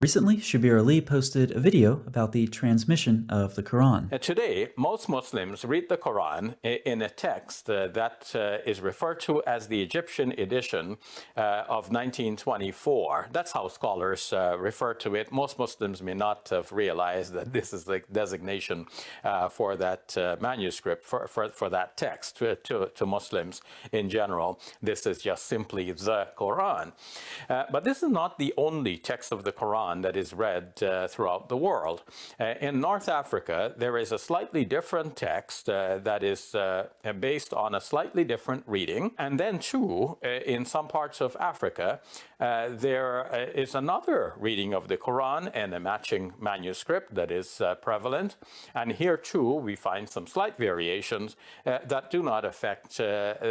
Recently, Shabir Ally posted a video about the transmission of the Quran. Today, most Muslims read the Quran in a text that is referred to as the Egyptian edition of 1924. That's how scholars refer to it. Most Muslims may not have realized that this is the designation for that manuscript, for that text. To Muslims in general, this is just simply the Quran. But this is not the only text of the Quran that is read throughout the world. In North Africa, there is a slightly different text that is based on a slightly different reading. And then too, in some parts of Africa, there is another reading of the Quran and a matching manuscript that is prevalent. And here too, we find some slight variations that do not affect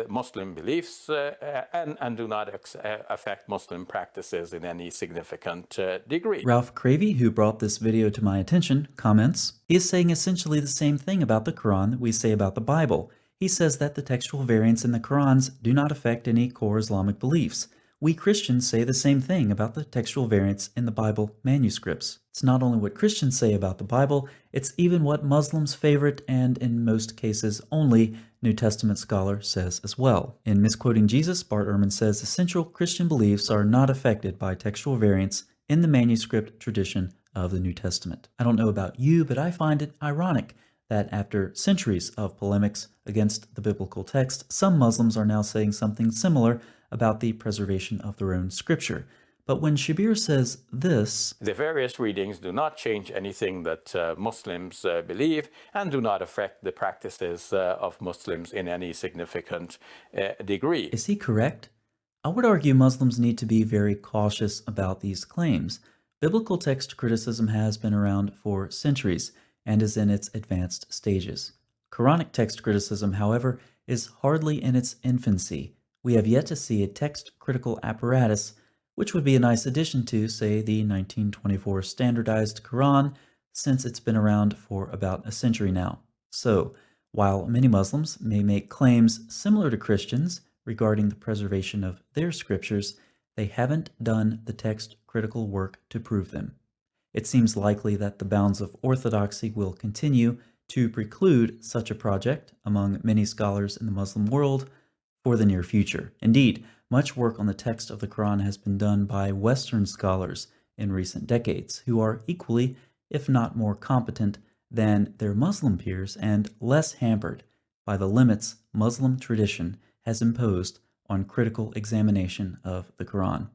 Muslim beliefs and do not affect Muslim practices in any significant degree. Ralph Cravey, who brought this video to my attention, comments, he is saying essentially the same thing about the Quran that we say about the Bible. He says that the textual variants in the Qurans do not affect any core Islamic beliefs. We Christians say the same thing about the textual variants in the Bible manuscripts. It's not only what Christians say about the Bible, it's even what Muslims' favorite and, in most cases, only New Testament scholar says as well. In Misquoting Jesus, Bart Ehrman says essential Christian beliefs are not affected by textual variants in the manuscript tradition of the New Testament. I don't know about you, but I find it ironic that after centuries of polemics against the biblical text, some Muslims are now saying something similar about the preservation of their own scripture. But when Shabir says this, the various readings do not change anything that Muslims believe and do not affect the practices of Muslims in any significant degree. Is he correct? I would argue Muslims need to be very cautious about these claims. Biblical text criticism has been around for centuries and is in its advanced stages. Quranic text criticism, however, is hardly in its infancy. We have yet to see a text-critical apparatus, which would be a nice addition to, say, the 1924 standardized Quran, since it's been around for about a century now. So, while many Muslims may make claims similar to Christians regarding the preservation of their scriptures, they haven't done the text-critical work to prove them. It seems likely that the bounds of orthodoxy will continue to preclude such a project among many scholars in the Muslim world for the near future. Indeed, much work on the text of the Quran has been done by Western scholars in recent decades, who are equally, if not more competent than their Muslim peers and less hampered by the limits Muslim tradition has imposed on critical examination of the Quran.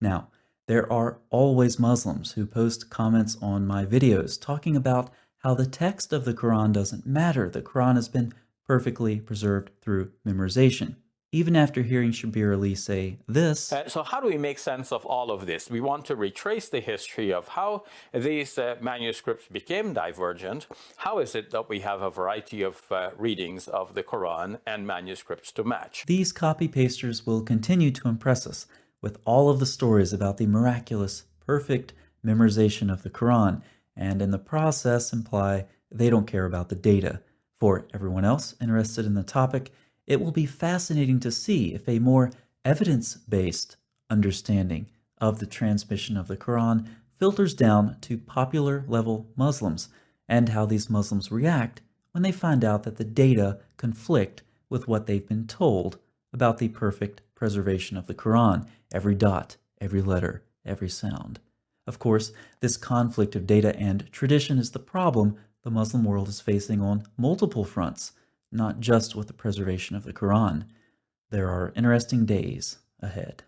Now, there are always Muslims who post comments on my videos talking about how the text of the Quran doesn't matter. The Quran has been perfectly preserved through memorization. Even after hearing Shabir Ally say this. So how do we make sense of all of this? We want to retrace the history of how these manuscripts became divergent. How is it that we have a variety of readings of the Quran and manuscripts to match? These copy-pasters will continue to impress us with all of the stories about the miraculous, perfect memorization of the Quran, and in the process imply they don't care about the data. For everyone else interested in the topic, it will be fascinating to see if a more evidence-based understanding of the transmission of the Quran filters down to popular-level Muslims, and how these Muslims react when they find out that the data conflict with what they've been told about the perfect preservation of the Quran, every dot, every letter, every sound. Of course, this conflict of data and tradition is the problem the Muslim world is facing on multiple fronts, not just with the preservation of the Quran. There are interesting days ahead.